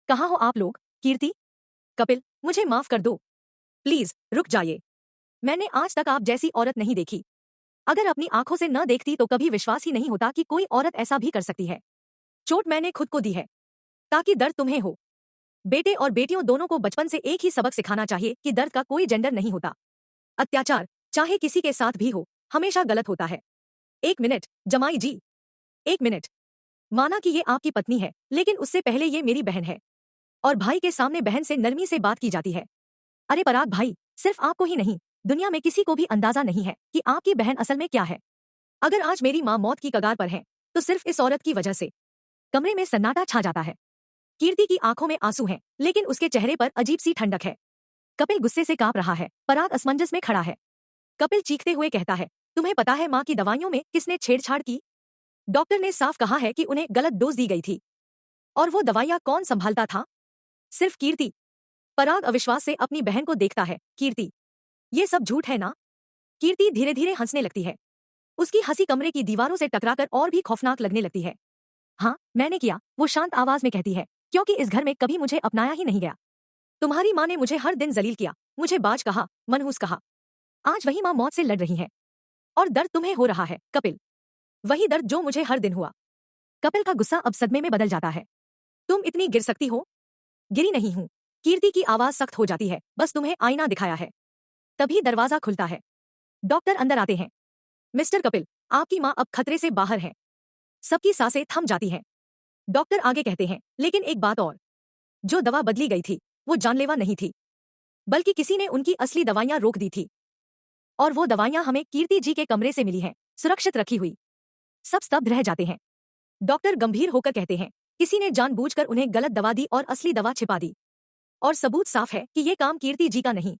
कहाँ हो आप लोग? कीर्ति, कपिल, मुझे माफ कर दो। प्लीज रुक जाइए। मैंने आज तक आप जैसी औरत नहीं देखी। अगर अपनी आंखों से न देखती तो कभी विश्वास ही नहीं होता कि कोई औरत ऐसा भी कर सकती है। चोट मैंने खुद को दी है ताकि दर्द तुम्हें हो। बेटे और बेटियों दोनों को बचपन से एक ही सबक सिखाना चाहिए कि दर्द का कोई जेंडर नहीं होता। अत्याचार चाहे किसी के साथ भी हो हमेशा गलत होता है। एक मिनट जमाई जी, एक मिनट। माना कि ये आपकी पत्नी है लेकिन उससे पहले ये मेरी बहन है और भाई के सामने बहन से नरमी से बात की जाती है। अरे पराग भाई, सिर्फ आपको ही नहीं, दुनिया में किसी को भी अंदाजा नहीं है कि आपकी बहन असल में क्या है। अगर आज मेरी माँ मौत की कगार पर है तो सिर्फ इस औरत की वजह से। कमरे में सन्नाटा छा जाता है। कीर्ति की आंखों में आंसू हैं लेकिन उसके चेहरे पर अजीब सी ठंडक है। कपिल गुस्से से कांप रहा है, पराग असमंजस में खड़ा है। कपिल चीखते हुए कहता है, तुम्हें पता है माँ की दवाइयों में किसने छेड़छाड़ की? डॉक्टर ने साफ कहा है कि उन्हें गलत डोज दी गई थी। और वो दवाइयाँ कौन संभालता था? सिर्फ कीर्ति। पराग अविश्वास से अपनी बहन को देखता है। कीर्ति, ये सब झूठ है ना? कीर्ति धीरे धीरे हंसने लगती है। उसकी हंसी कमरे की दीवारों से टकराकर और भी खौफनाक लगने लगती है। हाँ, मैंने किया, वो शांत आवाज में कहती है, क्योंकि इस घर में कभी मुझे अपनाया ही नहीं गया। तुम्हारी माँ ने मुझे हर दिन जलील किया, मुझे बाज कहा, मनहूस कहा। आज वही माँ मौत से लड़ रही है और दर्द तुम्हें हो रहा है कपिल। वही दर्द जो मुझे हर दिन हुआ। कपिल का गुस्सा अब सदमे में बदल जाता है। तुम इतनी गिर सकती हो? गिरी नहीं हूं। कीर्ति की आवाज सख्त हो जाती है, बस तुम्हें आईना दिखाया है। तभी दरवाजा खुलता है। डॉक्टर अंदर आते हैं। मिस्टर कपिल, आपकी माँ अब खतरे से बाहर है। सबकी सांसें थम जाती हैं। डॉक्टर आगे कहते हैं, लेकिन एक बात और, जो दवा बदली गई थी वो जानलेवा नहीं थी, बल्कि किसी ने उनकी असली दवाइयां रोक दी थी। और वो दवाइयां हमें कीर्ति जी के कमरे से मिली हैं, सुरक्षित रखी हुई। सब स्तब्ध रह जाते हैं। डॉक्टर गंभीर होकर कहते हैं, किसी ने जानबूझकर उन्हें गलत दवा दी और असली दवा छिपा दी। और सबूत साफ है कि ये काम कीर्ति जी का नहीं,